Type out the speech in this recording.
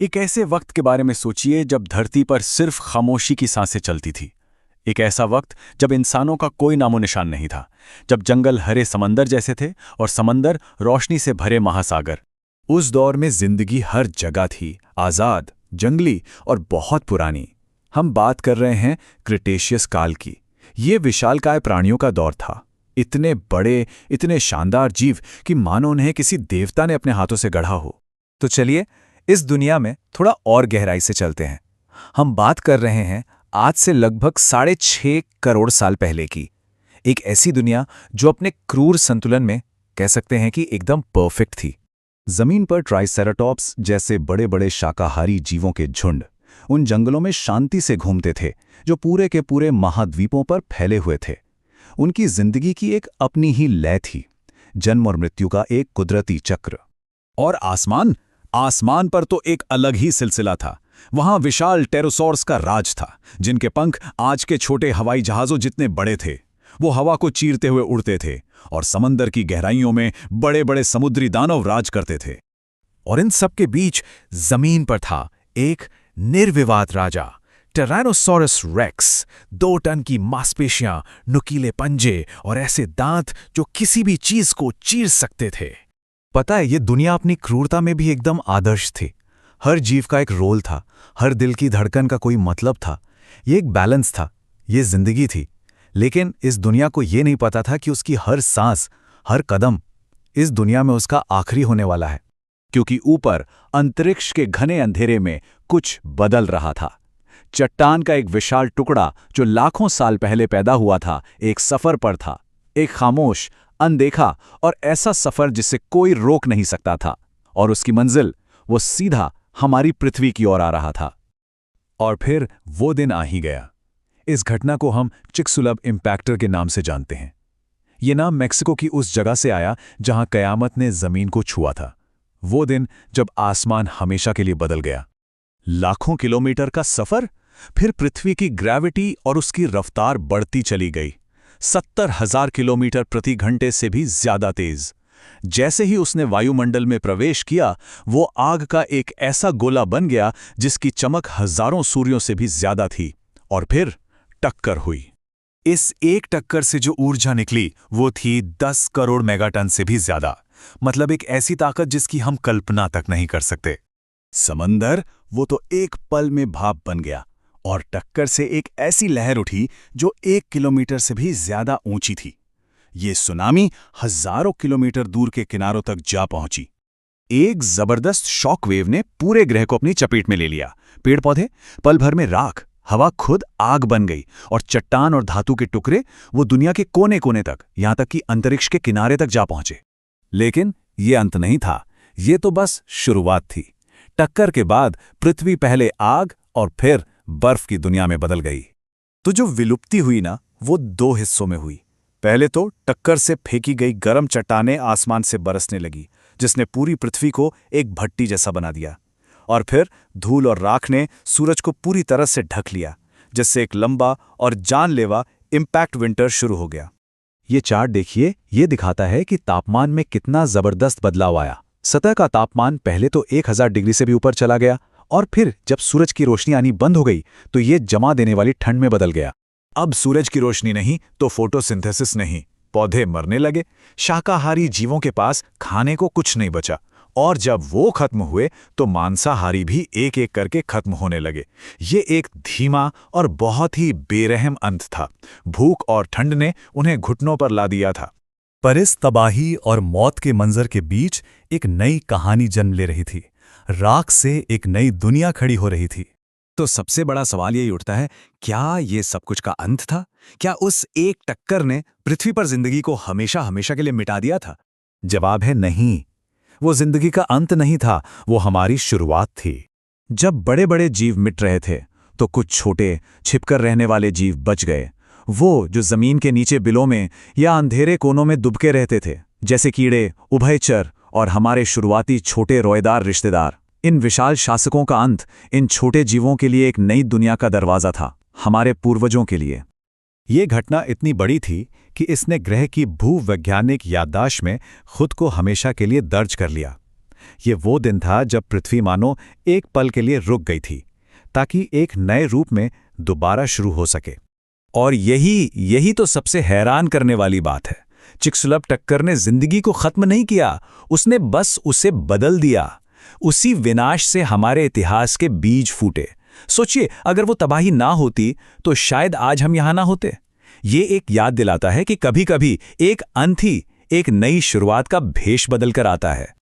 एक ऐसे वक्त के बारे में सोचिए जब धरती पर सिर्फ खामोशी की सांसें चलती थी। एक ऐसा वक्त जब इंसानों का कोई नामो निशान नहीं था, जब जंगल हरे समंदर जैसे थे और समंदर रोशनी से भरे महासागर। उस दौर में जिंदगी हर जगह थी, आज़ाद, जंगली और बहुत पुरानी। हम बात कर रहे हैं क्रिटेशियस काल की। ये विशालकाय प्राणियों का दौर था। इतने बड़े, इतने शानदार जीव कि मानो उन्हें किसी देवता ने अपने हाथों से गढ़ा हो। तो चलिए इस दुनिया में थोड़ा और गहराई से चलते हैं। हम बात कर रहे हैं आज से लगभग 6.5 करोड़ साल पहले की। एक ऐसी दुनिया जो अपने क्रूर संतुलन में कह सकते हैं कि एकदम परफेक्ट थी। जमीन पर ट्राइसेराटॉप्स जैसे बड़े बड़े शाकाहारी जीवों के झुंड उन जंगलों में शांति से घूमते थे, जो पूरे के पूरे महाद्वीपों पर फैले हुए थे। उनकी जिंदगी की एक अपनी ही लय थी, जन्म और मृत्यु का एक कुदरती चक्र। और आसमान पर तो एक अलग ही सिलसिला था। वहां विशाल टेरोसॉर्स का राज था, जिनके पंख आज के छोटे हवाई जहाजों जितने बड़े थे। वो हवा को चीरते हुए उड़ते थे और समंदर की गहराइयों में बड़े बड़े समुद्री दानव राज करते थे। और इन सब के बीच जमीन पर था एक निर्विवाद राजा, टिरानोसॉरस रेक्स। 2 टन की मांसपेशियां, नुकीले पंजे और ऐसे दांत जो किसी भी चीज को चीर सकते थे। पता है, ये दुनिया अपनी क्रूरता में भी एकदम आदर्श थी। हर जीव का एक रोल था, हर दिल की धड़कन का कोई मतलब था। ये एक बैलेंस था, ये जिंदगी थी। लेकिन इस दुनिया को ये नहीं पता था कि उसकी हर सांस, हर कदम इस दुनिया में उसका आखिरी होने वाला है। क्योंकि ऊपर अंतरिक्ष के घने अंधेरे में कुछ बदल रहा था। चट्टान का एक विशाल टुकड़ा जो लाखों साल पहले पैदा हुआ था, एक सफर पर था। एक खामोश, अनदेखा और ऐसा सफर जिसे कोई रोक नहीं सकता था। और उसकी मंजिल वो सीधा हमारी पृथ्वी की ओर आ रहा था। और फिर वो दिन आ ही गया। इस घटना को हम चिकसुलब इम्पैक्टर के नाम से जानते हैं। ये नाम मेक्सिको की उस जगह से आया जहां कयामत ने जमीन को छुआ था। वो दिन जब आसमान हमेशा के लिए बदल गया। लाखों किलोमीटर का सफर, फिर पृथ्वी की ग्रेविटी और उसकी रफ्तार बढ़ती चली गई। 70,000 किलोमीटर प्रति घंटे से भी ज्यादा तेज। जैसे ही उसने वायुमंडल में प्रवेश किया, वो आग का एक ऐसा गोला बन गया जिसकी चमक हजारों सूर्यों से भी ज्यादा थी। और फिर टक्कर हुई। इस एक टक्कर से जो ऊर्जा निकली वो थी 10 करोड़ मेगाटन से भी ज्यादा। मतलब एक ऐसी ताकत जिसकी हम कल्पना तक नहीं कर सकते। समंदर वो तो एक पल में भाप बन गया और टक्कर से एक ऐसी लहर उठी जो 1 किलोमीटर से भी ज्यादा ऊंची थी। ये सुनामी हजारों किलोमीटर दूर के किनारों तक जा पहुंची। एक जबरदस्त शॉक वेव ने पूरे ग्रह को अपनी चपेट में ले लिया। पेड़ पौधे पल भर में राख, हवा खुद आग बन गई और चट्टान और धातु के टुकड़े वो दुनिया के कोने कोने तक, यहां तक कि अंतरिक्ष के किनारे तक जा पहुंचे। लेकिन ये अंत नहीं था, ये तो बस शुरुआत थी। टक्कर के बाद पृथ्वी पहले आग और फिर बर्फ की दुनिया में बदल गई। तो जो विलुप्ति हुई ना, वो 2 हिस्सों में हुई। पहले तो टक्कर से फेंकी गई गर्म चट्टानें आसमान से बरसने लगी, जिसने पूरी पृथ्वी को एक भट्टी जैसा बना दिया। और फिर धूल और राख ने सूरज को पूरी तरह से ढक लिया, जिससे एक लंबा और जानलेवा इम्पैक्ट विंटर शुरू हो गया। ये चार्ट देखिए, ये दिखाता है कि तापमान में कितना जबरदस्त बदलाव आया। सतह का तापमान पहले तो 1000 डिग्री से भी ऊपर चला गया और फिर जब सूरज की रोशनी आनी बंद हो गई तो ये जमा देने वाली ठंड में बदल गया। अब सूरज की रोशनी नहीं तो फोटोसिंथेसिस नहीं, पौधे मरने लगे, शाकाहारी जीवों के पास खाने को कुछ नहीं बचा। और जब वो खत्म हुए तो मांसाहारी भी एक एक करके खत्म होने लगे। ये एक धीमा और बहुत ही बेरहम अंत था। भूख और ठंड ने उन्हें घुटनों पर ला दिया था। पर इस तबाही और मौत के मंजर के बीच एक नई कहानी जन्म ले रही थी। राख से एक नई दुनिया खड़ी हो रही थी। तो सबसे बड़ा सवाल यही उठता है, क्या ये सब कुछ का अंत था? क्या उस एक टक्कर ने पृथ्वी पर जिंदगी को हमेशा हमेशा के लिए मिटा दिया था? जवाब है नहीं। वो जिंदगी का अंत नहीं था, वो हमारी शुरुआत थी। जब बड़े बड़े जीव मिट रहे थे तो कुछ छोटे छिपकर रहने वाले जीव बच गए। वो जो जमीन के नीचे बिलों में या अंधेरे कोनों में दुबके रहते थे, जैसे कीड़े, उभयचर और हमारे शुरुआती छोटे रोएदार रिश्तेदार। इन विशाल शासकों का अंत इन छोटे जीवों के लिए एक नई दुनिया का दरवाजा था, हमारे पूर्वजों के लिए। ये घटना इतनी बड़ी थी कि इसने ग्रह की भूवैज्ञानिक याददाश्त में खुद को हमेशा के लिए दर्ज कर लिया। ये वो दिन था जब पृथ्वी मानो एक पल के लिए रुक गई थी, ताकि एक नए रूप में दोबारा शुरू हो सके। और यही तो सबसे हैरान करने वाली बात है। चिकसुलभ टक्कर ने जिंदगी को खत्म नहीं किया, उसने बस उसे बदल दिया। उसी विनाश से हमारे इतिहास के बीज फूटे। सोचिए, अगर वो तबाही ना होती तो शायद आज हम यहां ना होते। ये एक याद दिलाता है कि कभी-कभी एक अंत ही एक नई शुरुआत का भेष बदल कर आता है।